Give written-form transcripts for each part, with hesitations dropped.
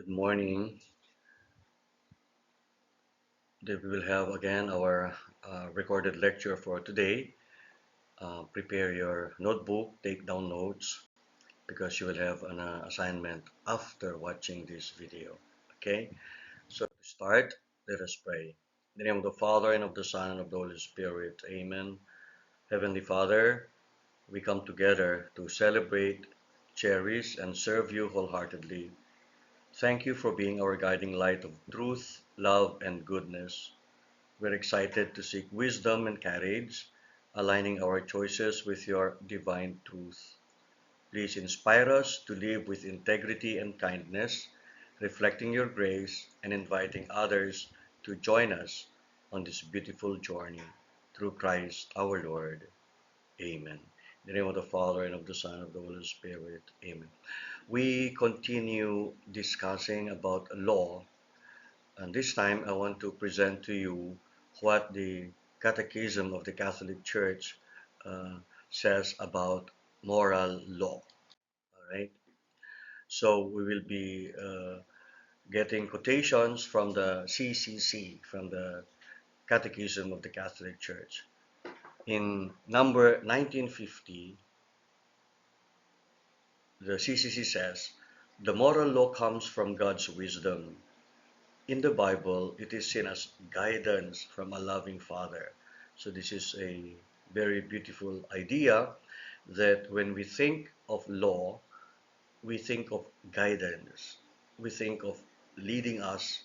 Good morning. We will have again our recorded lecture for today. Prepare your notebook, take down notes because you will have an assignment after watching this video. Okay, so to start, let us pray. In the name of the Father and of the Son and of the Holy Spirit. Amen. Heavenly Father, we come together to celebrate, cherish, and serve you wholeheartedly. Thank you for being our guiding light of truth, love, and goodness. We're excited to seek wisdom and courage, aligning our choices with your divine truth. Please inspire us to live with integrity and kindness, reflecting your grace and inviting others to join us on this beautiful journey through Christ our Lord. Amen. In the name of the Father and of the Son and of the Holy Spirit. Amen. We continue discussing about law. And this time I want to present to you what the Catechism of the Catholic Church uh, says about moral law. All right. So we will be getting quotations from the CCC, from the Catechism of the Catholic Church. In number 1950, the CCC says, the moral law comes from God's wisdom. In the Bible, it is seen as guidance from a loving Father. So this is a very beautiful idea that when we think of law, we think of guidance. We think of leading us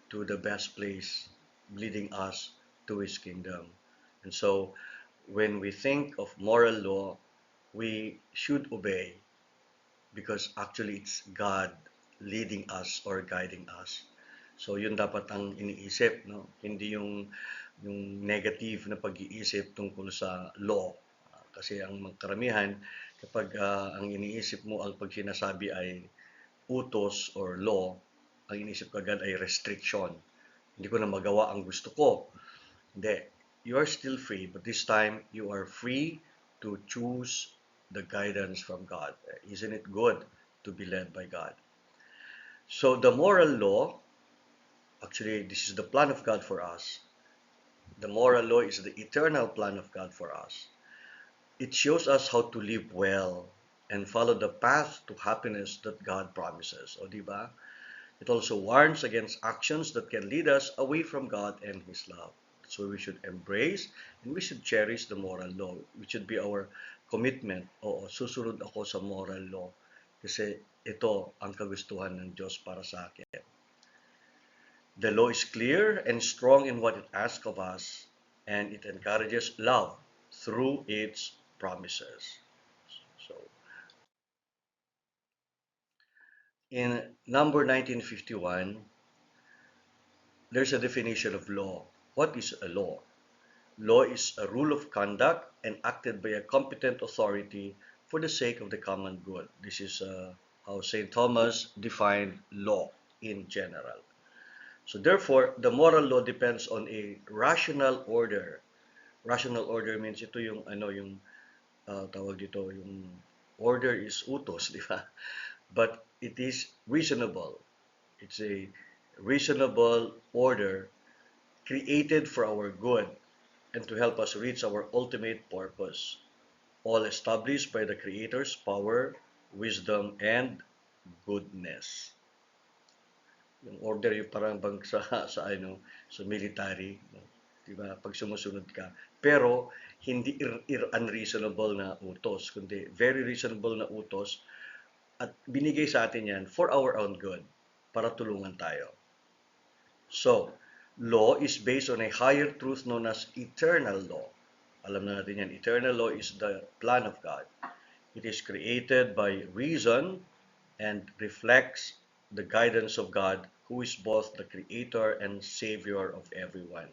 to the best place, leading us to His kingdom. And so when we think of moral law, we should obey because actually it's God leading us or guiding us. So yun dapat ang iniisip, no? Hindi yung negative na pag-iisip tungkol sa law. Kasi ang karamihan kapag ang iniisip mo ang pag sinasabi ay utos or law, ang iniisip ko agad ay restriction. Hindi ko na magawa ang gusto ko. Hindi. You are still free, but this time you are free to choose the guidance from God. Isn't it good to be led by God? So the moral law, actually this is the plan of God for us. The moral law is the eternal plan of God for us. It shows us how to live well and follow the path to happiness that God promises. O di ba? It also warns against actions that can lead us away from God and His love. So we should embrace and we should cherish the moral law. It should be our commitment. Oo, susunod ako sa moral law kasi ito ang kagustuhan ng Diyos para sa akin. The law is clear and strong in what it asks of us, and it encourages love through its promises. So, in number 1951, there's a definition of law. What is a law? Law is a rule of conduct enacted by a competent authority for the sake of the common good. This is how St. Thomas defined law in general. So therefore, the moral law depends on a rational order. Rational order means ito yung tawag dito yung order is utos, di ba? But it is reasonable. It's a reasonable order created for our good and to help us reach our ultimate purpose, all established by the Creator's power, wisdom, and goodness. Yung order yung parang bang sa military, no? 'Di ba? Pag sumusunod ka. Pero hindi unreasonable na utos, kundi very reasonable na utos at binigay sa atin 'yan for our own good, para tulungan tayo. So, law is based on a higher truth known as eternal law. Alam na natin yan, eternal law is the plan of God. It is created by reason and reflects the guidance of God, who is both the creator and savior of everyone.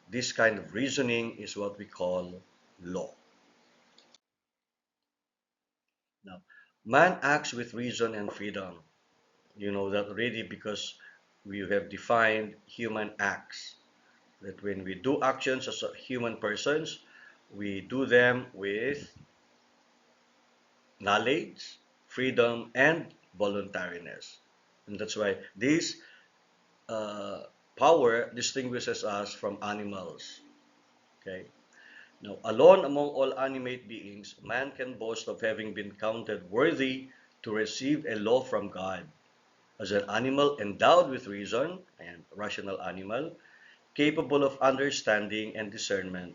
This kind of reasoning is what we call law. Now, man acts with reason and freedom. You know that already because we have defined human acts. That when we do actions as a human persons, we do them with knowledge, freedom, and voluntariness. And that's why this power distinguishes us from animals. Okay. Now, alone among all animate beings, man can boast of having been counted worthy to receive a law from God. As an animal endowed with reason, and rational animal, capable of understanding and discernment,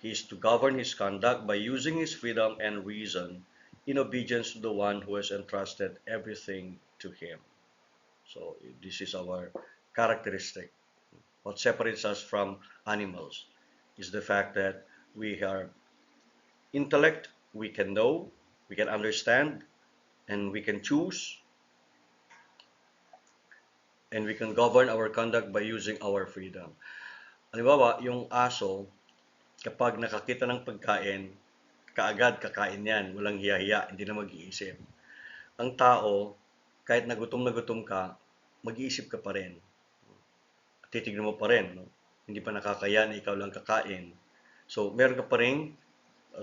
he is to govern his conduct by using his freedom and reason in obedience to the one who has entrusted everything to him. So this is our characteristic. What separates us from animals is the fact that we are intellect, we can know, we can understand, and we can choose, and we can govern our conduct by using our freedom. Halimbawa, yung aso, kapag nakakita ng pagkain, kaagad kakain yan, walang hiya-hiya, hindi na mag-iisip. Ang tao, kahit na gutom ka, mag-iisip ka pa rin. Titignan mo pa rin, no? Hindi pa nakakaya na ikaw lang kakain. So, meron ka pa rin,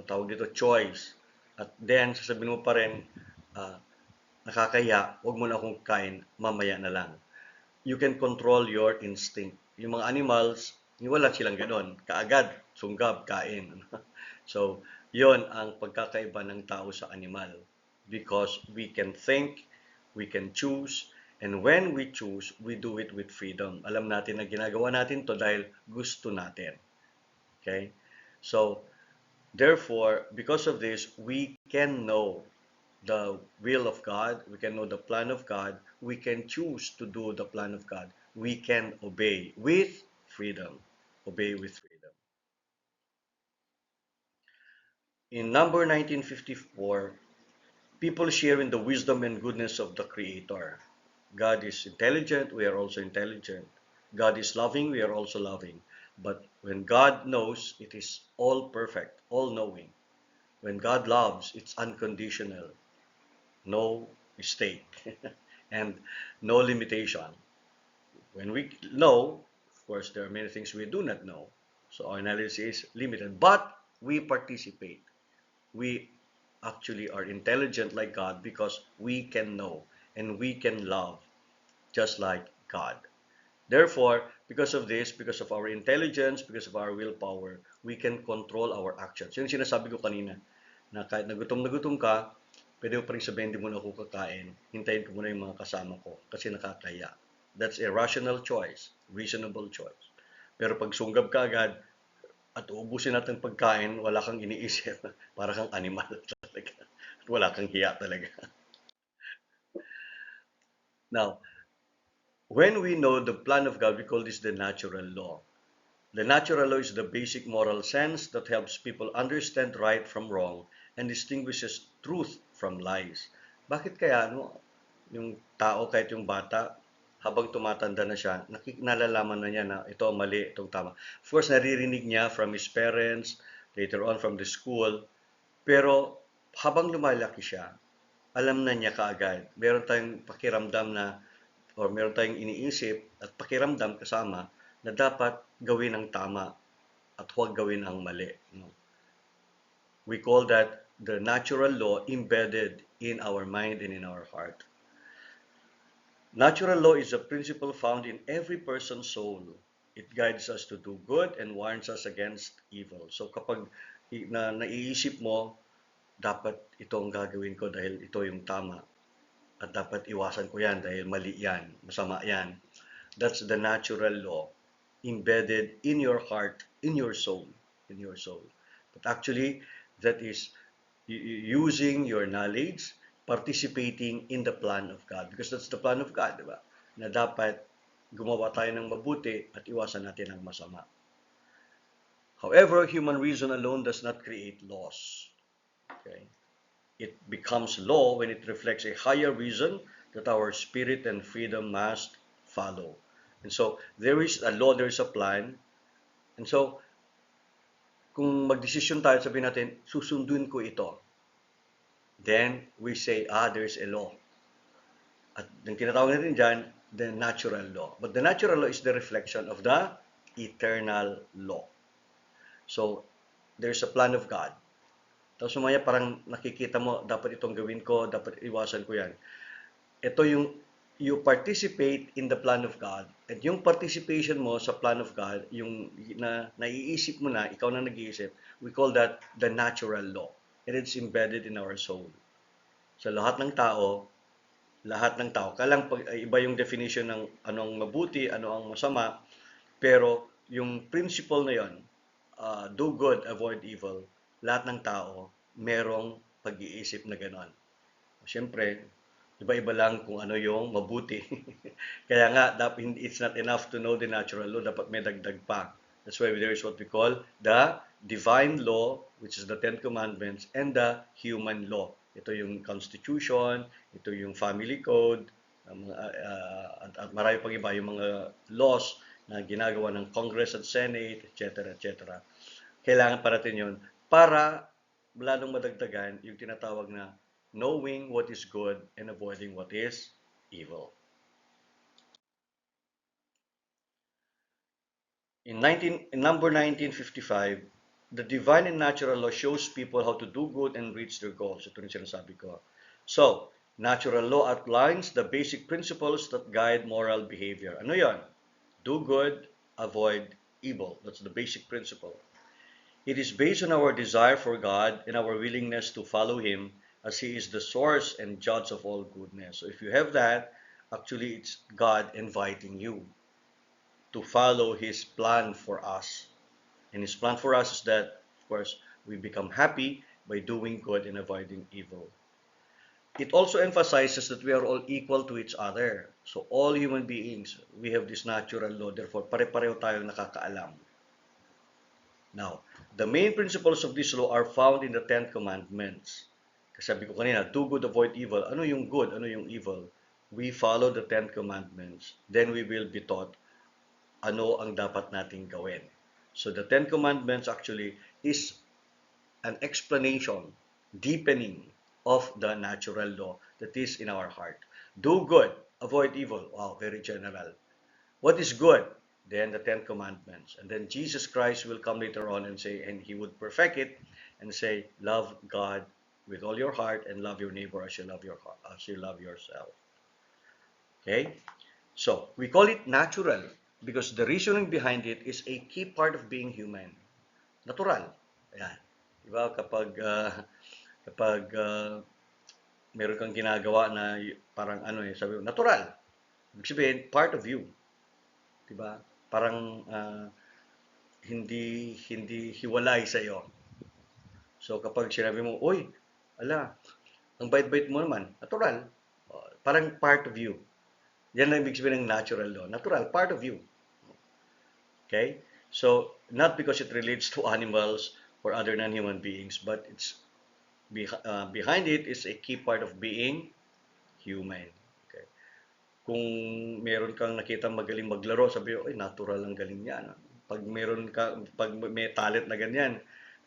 tawag dito, choice. At then, sasabihin mo pa rin, nakakaya, huwag mo na akong kain, mamaya na lang. You can control your instinct. Yung mga animals, wala silang ganoon. Kaagad, sunggab, kain. So, yon ang pagkakaiba ng tao sa animal. Because we can think, we can choose, and when we choose, we do it with freedom. Alam natin na ginagawa natin to dahil gusto natin. Okay? So, therefore, because of this, we can know the will of God, we can know the plan of God, we can choose to do the plan of God, we can obey with freedom. Obey with freedom. In number 1954, people share in the wisdom and goodness of the Creator. God is intelligent, we are also intelligent. God is loving, we are also loving. But when God knows, it is all perfect, all knowing. When God loves, it's unconditional, no mistake, and no limitation. When we know, of course, there are many things we do not know. So our knowledge is limited, but we participate. We actually are intelligent like God because we can know and we can love just like God. Therefore, because of this, because of our intelligence, because of our willpower, we can control our actions. Yung sinasabi ko kanina, na kahit na gutom ka, pwede mo pa rin sabihin, hindi mo na ako kakain. Hintayin ko muna yung mga kasama ko kasi nakakaya. That's a rational choice, reasonable choice. Pero pag sunggab ka agad at uubusin natin pagkain, wala kang iniisip, para kang animal talaga. Wala kang hiya talaga. Now, when we know the plan of God, we call this the natural law. The natural law is the basic moral sense that helps people understand right from wrong and distinguishes truth from lies. Bakit kaya yung tao, kahit yung bata, habang tumatanda na siya, nalalaman na niya na ito mali, itong tama. Of course, naririnig niya from his parents, later on from the school, pero habang lumalaki siya, alam na niya kaagad. Meron tayong pakiramdam na, or meron tayong iniisip at pakiramdam kasama na dapat gawin ang tama at huwag gawin ang mali. No? We call that the natural law embedded in our mind and in our heart. Natural law is a principle found in every person's soul. It guides us to do good and warns us against evil. So kapag naiisip mo, dapat ito ang gagawin ko dahil ito yung tama. At dapat iwasan ko yan dahil mali yan, masama yan. That's the natural law embedded in your heart, in your soul, in your soul. But actually, that is using your knowledge, participating in the plan of God. Because that's the plan of God, di ba? Na dapat gumawa tayo ng mabuti at iwasan natin ang masama. However, human reason alone does not create laws. Okay? It becomes law when it reflects a higher reason that our spirit and freedom must follow. And so, there is a law, there is a plan. And so, kung magdesisyon tayo, sabihin natin, susundin ko ito. Then, we say, there's a law. At yung tinatawag natin dyan, the natural law. But the natural law is the reflection of the eternal law. So, there's a plan of God. Tapos sumaya parang nakikita mo, dapat itong gawin ko, dapat iwasan ko yan. Ito yung you participate in the plan of God. At yung participation mo sa plan of God, yung naiisip mo na, ikaw na nag-iisip, we call that the natural law. And it's embedded in our soul. Sa lahat ng tao, kalang iba yung definition ng anong mabuti, ano ang masama, pero yung principle na yon, do good, avoid evil, lahat ng tao merong pag-iisip na ganon. Siyempre, iba-iba lang kung ano yung mabuti. Kaya nga, it's not enough to know the natural law, dapat may dagdag pa. That's why there is what we call the divine law, which is the Ten Commandments, and the human law. Ito yung constitution, ito yung family code, at marami pang iba, yung mga laws na ginagawa ng Congress at Senate, etc. etc. Kailangan pa natin yun para lalong madagdagan yung tinatawag na knowing what is good and avoiding what is evil. In number 1955, the divine and natural law shows people how to do good and reach their goals. Ito rin sinasabi ko. So, natural law outlines the basic principles that guide moral behavior. Ano yan? Do good, avoid evil. That's the basic principle. It is based on our desire for God and our willingness to follow Him, as He is the source and judge of all goodness. So if you have that, actually it's God inviting you to follow His plan for us. And His plan for us is that, of course, we become happy by doing good and avoiding evil. It also emphasizes that we are all equal to each other. So all human beings, we have this natural law. Therefore, pare-pareho tayong nakakaalam. Now, the main principles of this law are found in the Ten Commandments. Kasi sabi ko kanina, do good, avoid evil. Ano yung good? Ano yung evil? We follow the Ten Commandments. Then we will be taught ano ang dapat nating gawin. So the Ten Commandments actually is an explanation, deepening of the natural law that is in our heart. Do good, avoid evil. Wow, very general. What is good? Then the Ten Commandments. And then Jesus Christ will come later on and say, and He would perfect it and say, love God with all your heart and love your neighbor as you love yourself. Okay? So, we call it natural because the reasoning behind it is a key part of being human. Natural. Ayan. Diba? Kapag meron kang ginagawa na parang sabi mo, natural. Ibig sabihin, part of you. Diba? Parang hindi hiwalay sa iyo. So kapag sinabi mo, "Uy, ang bait-bait mo naman." Natural. Parang part of you. Yan ang ibig sabihin ng natural law. Natural, part of you. Okay? So, not because it relates to animals or other non-human beings, but it's behind it is a key part of being human. Okay? Kung meron kang nakita magaling maglaro, sabi mo, ay, natural ang galing niya. Pag may talent na ganyan,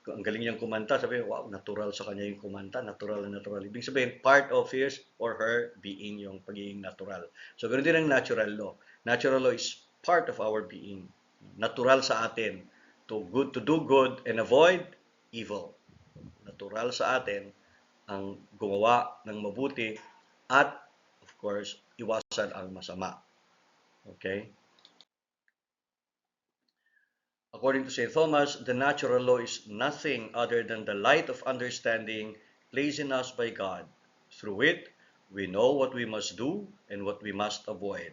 ang galing niyang kumanta, sabi mo, wow, natural sa kanya yung kumanta, natural. Ibig sabihin, part of his or her being yung pagiging natural. So, ganoon din ang natural law. Natural law is part of our being. Natural sa atin to do good and avoid evil. Natural sa atin ang gumawa ng mabuti at, of course, iwasan ang masama. Okay? According to St. Thomas, the natural law is nothing other than the light of understanding placed in us by God. Through it, we know what we must do and what we must avoid.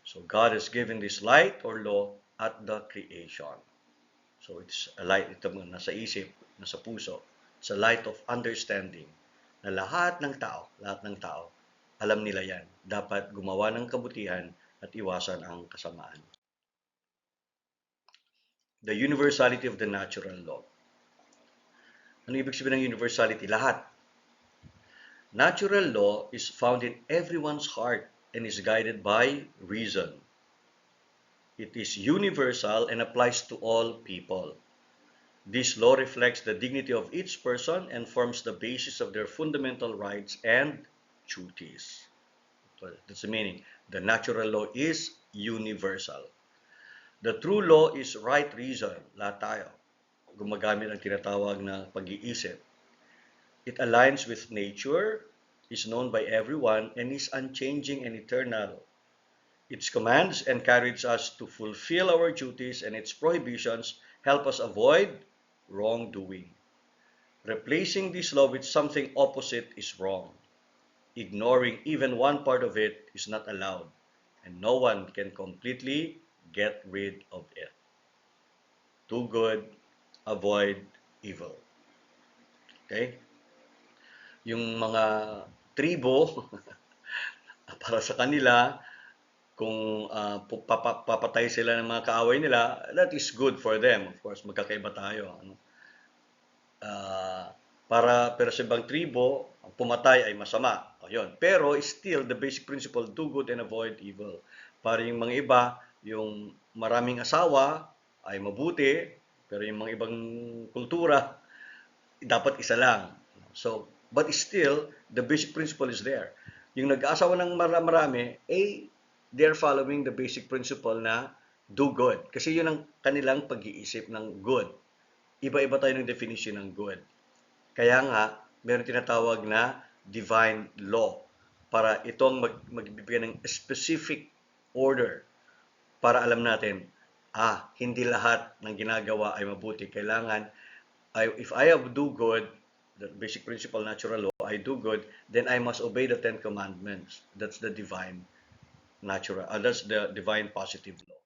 So God has given this light or law at the creation. So it's a light, ito nasa isip, nasa puso. It's a light of understanding na lahat ng tao, alam nila yan. Dapat gumawa ng kabutihan at iwasan ang kasamaan. The universality of the natural law. Ano ibig sabihin ng universality? Lahat. Natural law is found in everyone's heart and is guided by reason. It is universal and applies to all people. This law reflects the dignity of each person and forms the basis of their fundamental rights and duties. That's the meaning. The natural law is universal. The true law is right reason. Lahat tayo gumagamit ang tinatawag na pag-iisip. It aligns with nature is known by everyone, and is unchanging and eternal. Its commands encourage us to fulfill our duties, and its prohibitions help us avoid wrongdoing. Replacing this law with something opposite is wrong. Ignoring even one part of it is not allowed, and no one can completely get rid of it. Do good, avoid evil. Okay? Yung mga tribo, para sa kanila, kung papatay sila ng mga kaaway nila, that is good for them. Of course, magkakaiba tayo. Ano? Pero sa ibang tribo, ang pumatay ay masama. O, yun. Pero still, the basic principle, do good and avoid evil. Para yung mga iba, yung maraming asawa ay mabuti, pero yung mga ibang kultura, dapat isa lang. So, but still, the basic principle is there. Yung nag-aasawa ng marami, they're following the basic principle na do good. Kasi yun ang kanilang pag-iisip ng good. Iba-iba tayo ng definition ng good. Kaya nga, meron tinatawag na divine law para itong magbibigay ng specific order para alam natin, hindi lahat ng ginagawa ay mabuti. Kailangan, if I have do good, the basic principle, natural law, I do good, then I must obey the 10 Commandments. That's the divine natural, that's the divine positive law.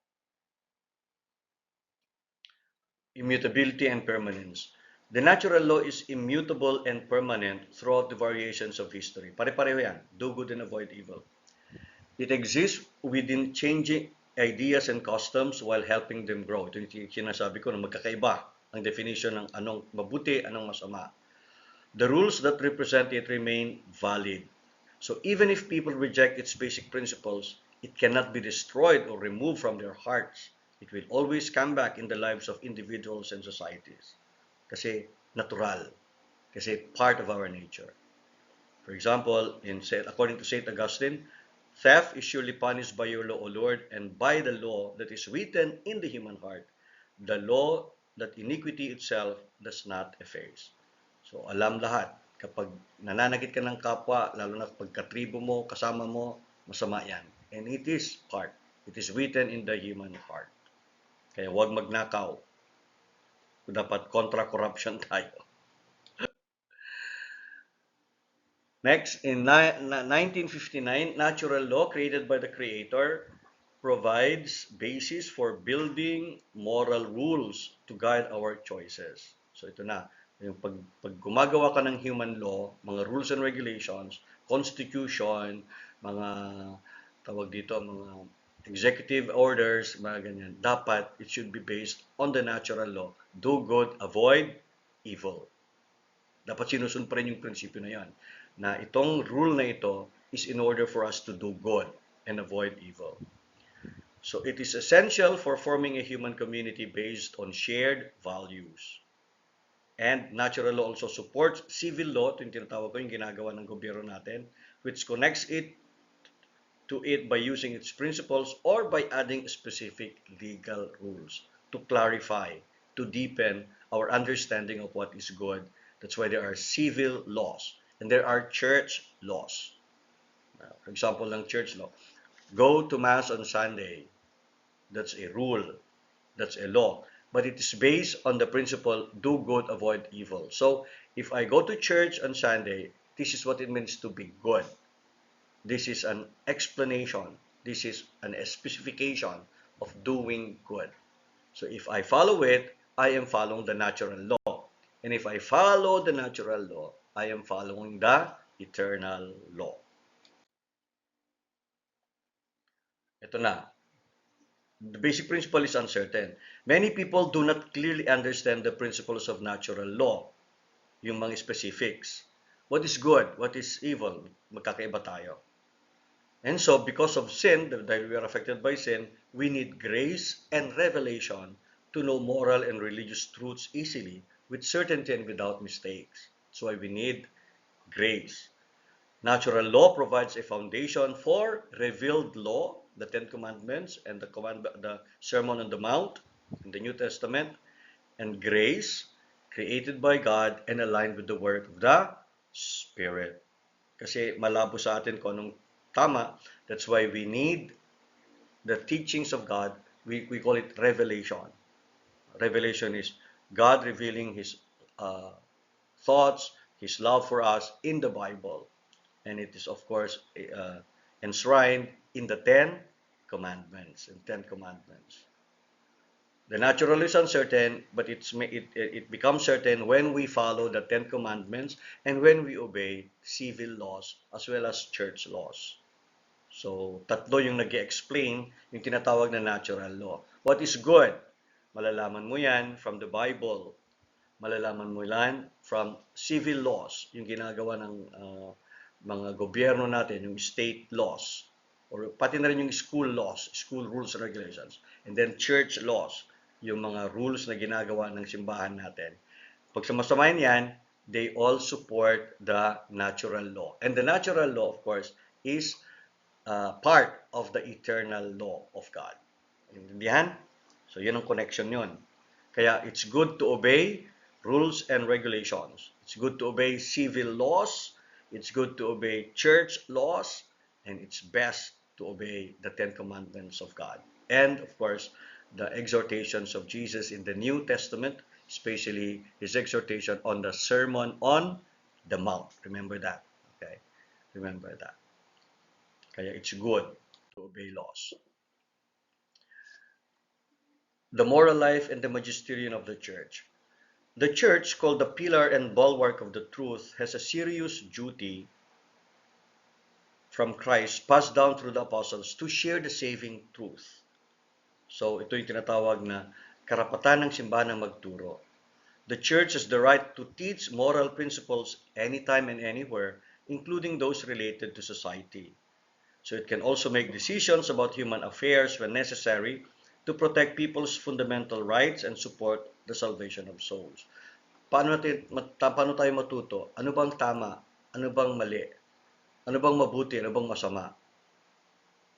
Immutability and permanence. The natural law is immutable and permanent throughout the variations of history. Pare-pareho yan. Do good and avoid evil. It exists within changing ideas and customs while helping them grow. Ito yung sinasabi ko na magkakaiba ang definition ng anong mabuti, anong masama. The rules that represent it remain valid. So even if people reject its basic principles, it cannot be destroyed or removed from their hearts. It will always come back in the lives of individuals and societies. Kasi natural. Kasi part of our nature. For example, according to St. Augustine, theft is surely punished by your law, O Lord, and by the law that is written in the human heart, the law that iniquity itself does not efface. So, alam lahat, kapag nananakit ka ng kapwa, lalo na kapag katribo mo, kasama mo, masama yan. And it is part. It is written in the human heart. Kaya huwag magnakaw. Dapat contra-corruption tayo. Next, in 1959, natural law created by the Creator provides basis for building moral rules to guide our choices. So ito na, yung pag gumagawa ka ng human law, mga rules and regulations, constitution, mga tawag dito, mga executive orders, mga ganyan, dapat it should be based on the natural law. Do good, avoid evil. Dapat sinusunod pa rin yung prinsipyo na yan. Na itong rule na ito is in order for us to do good and avoid evil. So it is essential for forming a human community based on shared values. And natural law also supports civil law, ito yung tinatawag ko yung ginagawa ng gobyerno natin, which connects it to it by using its principles or by adding specific legal rules to clarify, to deepen our understanding of what is good. That's why there are civil laws and there are church laws. For example, ng church law, go to Mass on Sunday. That's a rule. That's a law. But it is based on the principle, do good, avoid evil. So, if I go to church on Sunday, this is what it means to be good. This is an explanation. This is a specification of doing good. So if I follow it, I am following the natural law. And if I follow the natural law, I am following the eternal law. Ito na. The basic principle is uncertain. Many people do not clearly understand the principles of natural law, yung mga specifics. What is good? What is evil? Magkakaiba tayo. And so, because of sin, that we are affected by sin, we need grace and revelation to know moral and religious truths easily, with certainty and without mistakes. That's why we need grace. Natural law provides a foundation for revealed law, the 10 Commandments and the Sermon on the Mount in the New Testament, and grace created by God and aligned with the work of the Spirit. Kasi malabo sa atin kung anong tama. That's why we need the teachings of God. We call it revelation. Revelation is God revealing His thoughts, His love for us in the Bible. And it is, of course, enshrined in the Ten Commandments. The natural is uncertain, but it becomes certain when we follow the Ten Commandments and when we obey civil laws as well as church laws. So, tatlo yung nag-explain yung tinatawag na natural law. What is good? Malalaman mo yan from the Bible. Malalaman mo yan from civil laws, yung ginagawa ng mga gobyerno natin, yung state laws, or pati na rin yung school laws, school rules and regulations. And then church laws, yung mga rules na ginagawa ng simbahan natin. Pag samasamahin yan, they all support the natural law. And the natural law, of course, is part of the eternal law of God. Intindihan? So, yun ang connection yun. Kaya, it's good to obey rules and regulations. It's good to obey civil laws. It's good to obey church laws. And it's best to obey the Ten Commandments of God. And, of course, the exhortations of Jesus in the New Testament, especially His exhortation on the Sermon on the Mount. Remember that. Okay? Remember that. Kaya it's good to obey laws. The moral life and the magisterium of the church. The church, called the pillar and bulwark of the truth, has a serious duty from Christ passed down through the apostles to share the saving truth. So, ito yung tinatawag na karapatan ng simbahan na magturo. The church has the right to teach moral principles anytime and anywhere, including those related to society. So it can also make decisions about human affairs when necessary to protect people's fundamental rights and support the salvation of souls. Paano tayo matuto? Ano bang tama? Ano bang mali? Ano bang mabuti? Ano bang masama?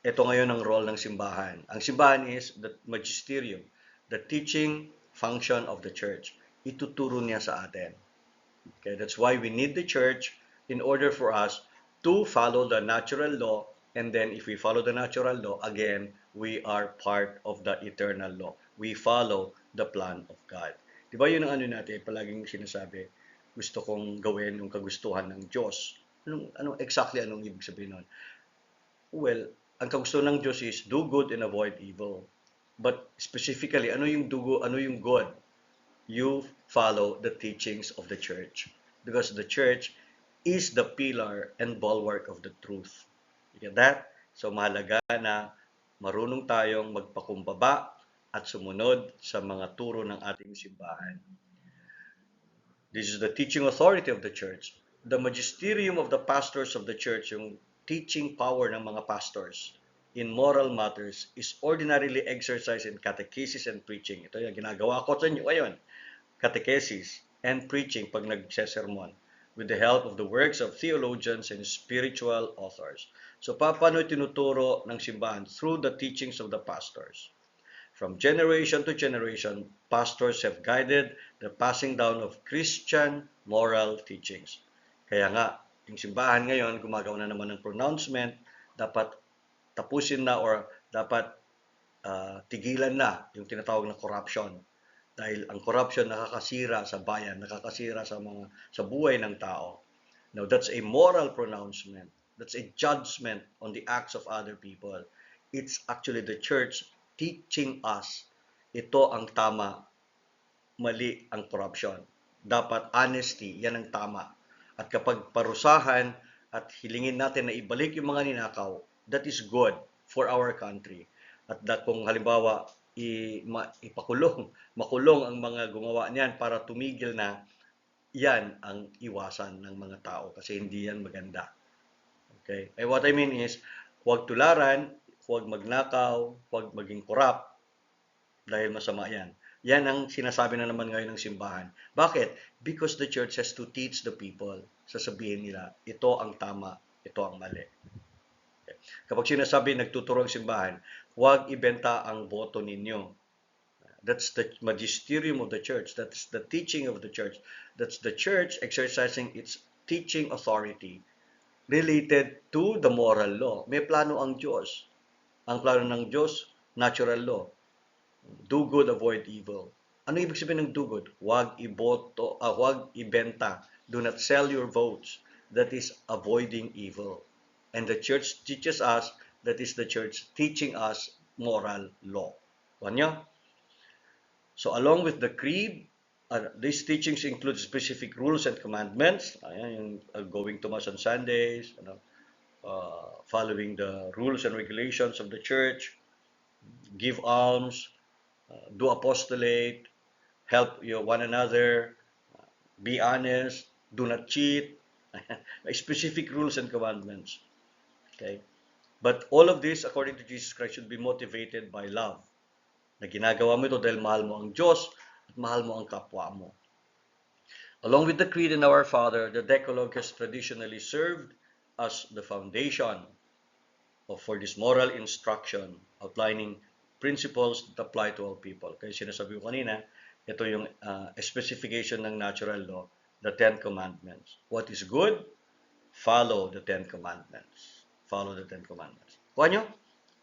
Ito ngayon ang role ng simbahan. Ang simbahan is the magisterium, the teaching function of the church. Ituturo niya sa atin. Okay, that's why we need the church in order for us to follow the natural law. And then if we follow the natural law, again, we are part of the eternal law. We follow the plan of God. Di ba yun ang ano natin, palaging sinasabi, gusto kong gawin yung kagustuhan ng Diyos. Anong ibig sabihin nun? Well, ang kagustuhan ng Diyos is do good and avoid evil. But specifically, ano yung good? You follow the teachings of the church. Because the church is the pillar and bulwark of the truth. You get that? So mahalaga na marunong tayong magpakumbaba at sumunod sa mga turo ng ating simbahan. This is the teaching authority of the church. The magisterium of the pastors of the church, yung teaching power ng mga pastors in moral matters, is ordinarily exercised in catechesis and preaching. Ito yung ginagawa ko sa inyo ngayon. Catechesis and preaching pag nagsesermon, with the help of the works of theologians and spiritual authors. So, paano tinuturo ng simbahan? Through the teachings of the pastors. From generation to generation, pastors have guided the passing down of Christian moral teachings. Kaya nga, yung simbahan ngayon, gumagawa na naman ng pronouncement, dapat tapusin na or dapat tigilan na yung tinatawag na corruption. Dahil ang corruption nakakasira sa bayan, nakakasira sa buhay ng tao. Now, that's a moral pronouncement. That's a judgment on the acts of other people. It's actually the church teaching us, ito ang tama, mali ang corruption. Dapat honesty, yan ang tama. At kapag parusahan at hilingin natin na ibalik yung mga ninakaw, that is good for our country. At kung halimbawa, makulong ang mga gumawa niyan para tumigil na, yan ang iwasan ng mga tao kasi hindi yan maganda. Okay? And what I mean is, huwag tularan, huwag magnakaw, huwag maging corrupt dahil masama yan. Yan ang sinasabi na naman ngayon ng simbahan. Bakit? Because the church has to teach the people. Sasabihin nila, ito ang tama, ito ang mali. Okay. Kapag sinasabi, nagtuturo ang simbahan, huwag ibenta ang boto ninyo. That's the magisterium of the church. That's the teaching of the church. That's the church exercising its teaching authority related to the moral law. May plano ang Diyos. Ang plano ng Diyos, natural law. Do good, avoid evil. Ano ibig sabihin ng do good? Huwag iboto, huwag ibenta. Do not sell your votes. That is avoiding evil. And the church teaches us, that is the church teaching us moral law. Kanya? So along with the creed, these teachings include specific rules and commandments. Ayan, yung going to Mass on Sundays, following the rules and regulations of the church, give alms, do apostolate, help one another, be honest, do not cheat. Specific rules and commandments. Okay? But all of this, according to Jesus Christ, should be motivated by love. Na ginagawa mo ito dahil mahal mo ang Diyos at mahal mo ang kapwa mo. Along with the Creed and Our Father, the Decalogue has traditionally served as the foundation for this moral instruction, outlining principles that apply to all people. Kaya sinasabi ko kanina, ito yung specification ng natural law, the Ten Commandments. What is good? Follow the Ten Commandments. Follow the Ten Commandments. Kuha nyo?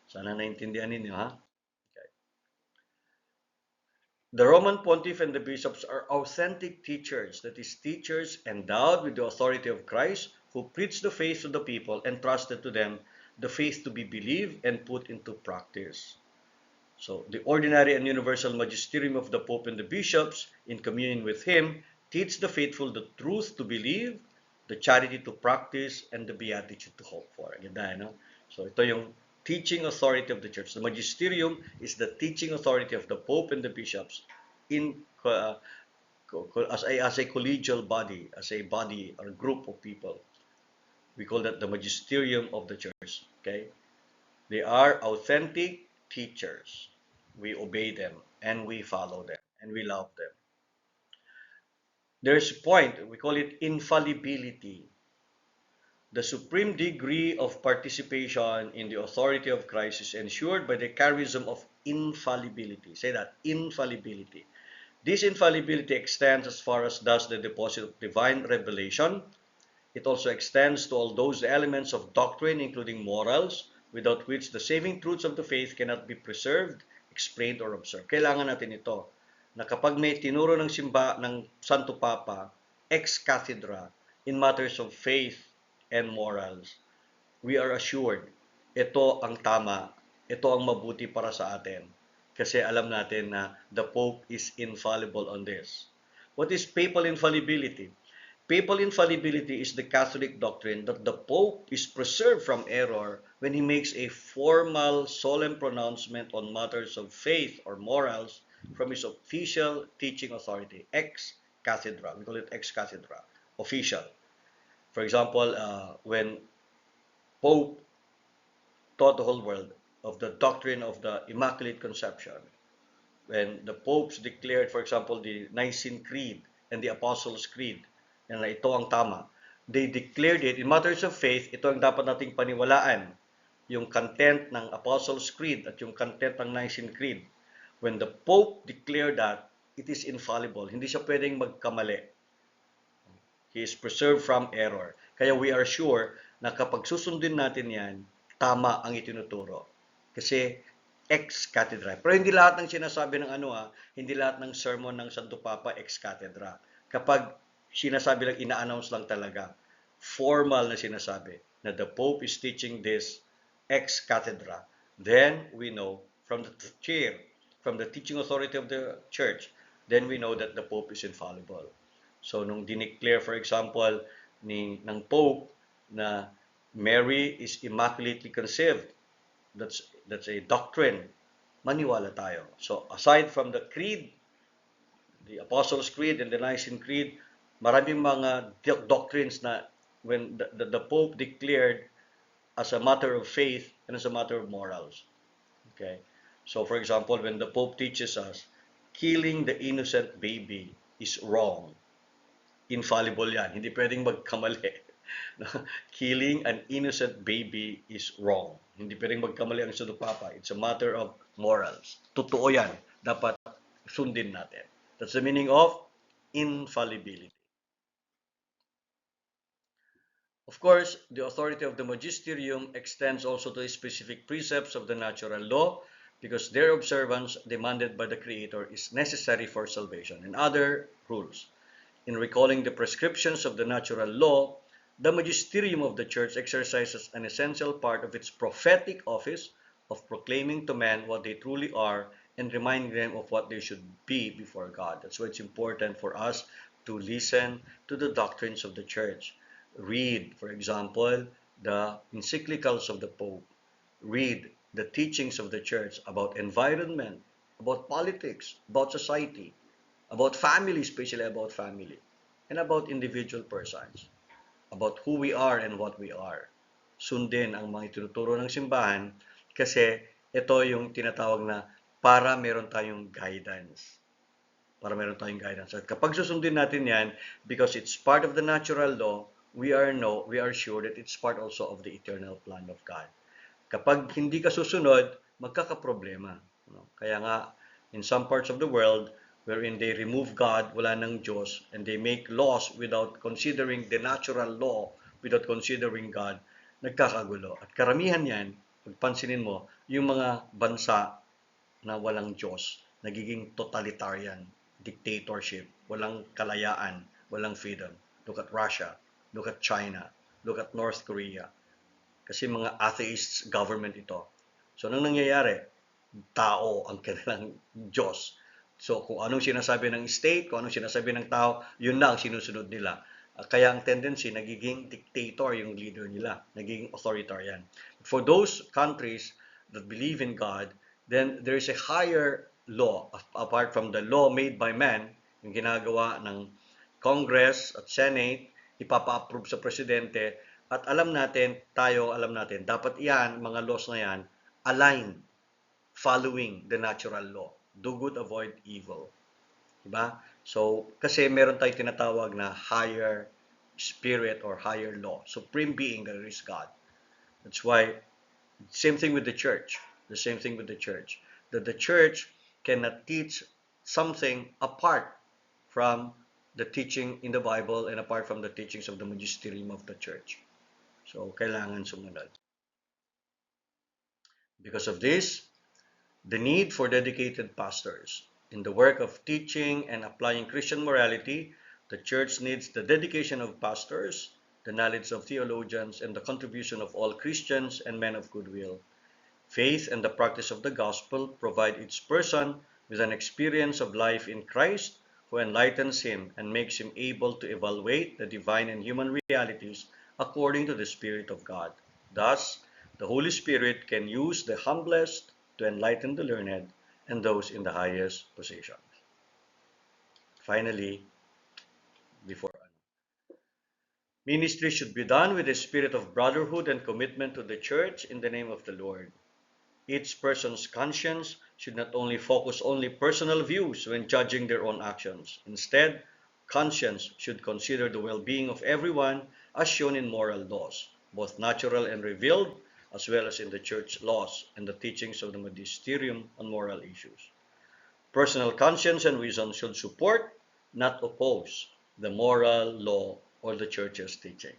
Sana naintindihan ninyo, ha? Okay. The Roman Pontiff and the bishops are authentic teachers, that is, teachers endowed with the authority of Christ, who preach the faith to the people and trusted to them the faith to be believed and put into practice. So, the ordinary and universal magisterium of the Pope and the bishops, in communion with him, teach the faithful the truth to believe, the charity to practice, and the beatitude to hope for. Ganda, no? So, ito yung teaching authority of the church. The magisterium is the teaching authority of the Pope and the bishops in as a collegial body, as a body or group of people. We call that the magisterium of the church. Okay? They are authentic teachers. We obey them and we follow them and we love them. There's a point, we call it infallibility. The supreme degree of participation in the authority of Christ is ensured by the charism of infallibility. Say that, infallibility. This infallibility extends as far as does the deposit of divine revelation. It also extends to all those elements of doctrine, including morals, without which the saving truths of the faith cannot be preserved, explained, or observed. Kailangan natin ito, na kapag may tinuro ng simba ng Santo Papa, ex cathedra, in matters of faith and morals, we are assured, ito ang tama, ito ang mabuti para sa atin. Kasi alam natin na the Pope is infallible on this. What is papal infallibility? Papal infallibility is the Catholic doctrine that the Pope is preserved from error when he makes a formal, solemn pronouncement on matters of faith or morals from his official teaching authority, ex cathedra. We call it ex cathedra, official. For example, when Pope taught the whole world of the doctrine of the Immaculate Conception, when the popes declared, for example, the Nicene Creed and the Apostles' Creed, na ito ang tama. They declared it, in matters of faith, ito ang dapat nating paniwalaan. Yung content ng Apostles' Creed at yung content ng Nicene Creed. When the Pope declared that, it is infallible. Hindi siya pwedeng magkamali. He is preserved from error. Kaya we are sure na kapag susundin natin yan, tama ang itinuturo. Kasi ex cathedra. Pero hindi lahat ng sinasabi ng hindi lahat ng sermon ng Santo Papa ex cathedra. Kapag sinasabi lang, ina-announce lang talaga, formal na sinasabi, na the Pope is teaching this ex cathedra, then we know from the chair, from the teaching authority of the church, then we know that the Pope is infallible. So, nung dineclare, for example, ng Pope na Mary is immaculately conceived, that's a doctrine, maniwala tayo. So, aside from the creed, the Apostles' Creed and the Nicene Creed, maraming mga doctrines na when the Pope declared as a matter of faith and as a matter of morals. Okay? So, for example, when the Pope teaches us, killing the innocent baby is wrong. Infallible yan. Hindi pwedeng magkamali. Killing an innocent baby is wrong. Hindi pwedeng magkamali ang Santo Papa. It's a matter of morals. Totoo yan. Dapat sundin natin. That's the meaning of infallibility. Of course, the authority of the magisterium extends also to specific precepts of the natural law because their observance, demanded by the Creator, is necessary for salvation, and other rules. In recalling the prescriptions of the natural law, the magisterium of the Church exercises an essential part of its prophetic office of proclaiming to men what they truly are and reminding them of what they should be before God. That's why it's important for us to listen to the doctrines of the Church. Read, for example, the encyclicals of the Pope. Read the teachings of the Church about environment, about politics, about society, about family, especially about family, and about individual persons, about who we are and what we are. Sundin ang mga itinuturo ng simbahan kasi ito yung tinatawag na para meron tayong guidance. Para meron tayong guidance. At kapag susundin natin yan, because it's part of the natural law, we are sure that it's part also of the eternal plan of God. Kapag hindi ka susunod, magkakaproblema. Kaya nga, in some parts of the world, wherein they remove God, wala ng Diyos, and they make laws without considering the natural law, without considering God, nagkakagulo. At karamihan yan, pagpansinin mo, yung mga bansa na walang Diyos, nagiging totalitarian, dictatorship, walang kalayaan, walang freedom. Look at Russia, look at China, look at North Korea. Kasi mga atheists government ito. So, anong nangyayari? Tao ang kanilang Diyos. So, kung anong sinasabi ng state, kung anong sinasabi ng tao, yun na ang sinusunod nila. Kaya ang tendency, nagiging dictator yung leader nila, nagiging authoritarian. For those countries that believe in God, then there is a higher law, apart from the law made by man, yung ginagawa ng Congress at Senate, ipapa-approve sa presidente, at alam natin, dapat yan, mga laws na yan, aligned, following the natural law. Do good, avoid evil. Diba? So, kasi meron tayong tinatawag na higher spirit or higher law. Supreme being, that is God. That's why, same thing with the church. The same thing with the church. That the church cannot teach something apart from the teaching in the Bible and apart from the teachings of the magisterium of the church. So, kailangan sumunod. Because of this, the need for dedicated pastors. In the work of teaching and applying Christian morality, the church needs the dedication of pastors, the knowledge of theologians, and the contribution of all Christians and men of goodwill. Faith and the practice of the gospel provide each person with an experience of life in Christ who enlightens him and makes him able to evaluate the divine and human realities according to the Spirit of God. Thus, the Holy Spirit can use the humblest to enlighten the learned and those in the highest positions. Finally, before ministry should be done with a spirit of brotherhood and commitment to the church in the name of the Lord. Each person's conscience should not only focus only personal views when judging their own actions. Instead, conscience should consider the well-being of everyone as shown in moral laws, both natural and revealed, as well as in the church laws and the teachings of the magisterium on moral issues. Personal conscience and reason should support, not oppose, the moral law or the church's teaching.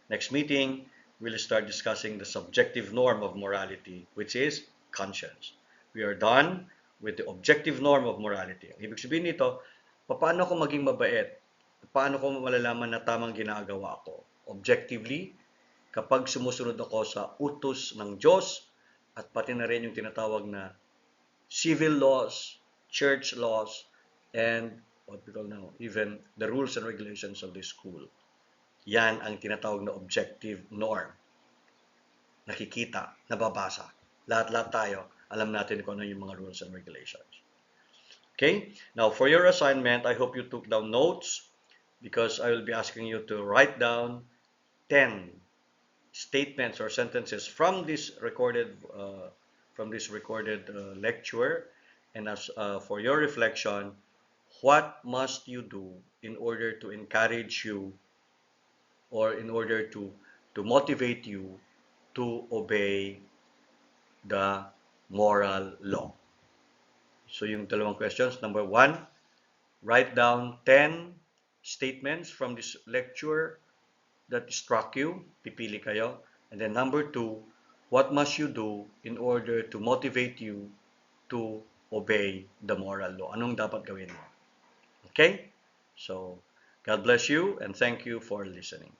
Next meeting, we'll start discussing the subjective norm of morality, which is conscience. We are done with the objective norm of morality. Ibig sabihin nito, paano ko maging mabait? Paano ko malalaman na tamang ginagawa ko? Objectively, kapag sumusunod ako sa utos ng Diyos at pati na rin yung tinatawag na civil laws, church laws, and what we call now, even the rules and regulations of the school. Yan ang tinatawag na objective norm. Nakikita, nababasa. Lahat-lahat tayo, alam natin kung ano yung mga rules and regulations. Okay? Now, for your assignment, I hope you took down notes because I will be asking you to write down 10 statements or sentences from this recorded lecture, and as for your reflection, what must you do in order to encourage you or in order to motivate you to obey the moral law? So yung dalawang questions, number 1, write down 10 statements from this lecture that struck you? Pipili kayo. And then number two, what must you do in order to motivate you to obey the moral law? Anong dapat gawin mo? Okay? So, God bless you and thank you for listening.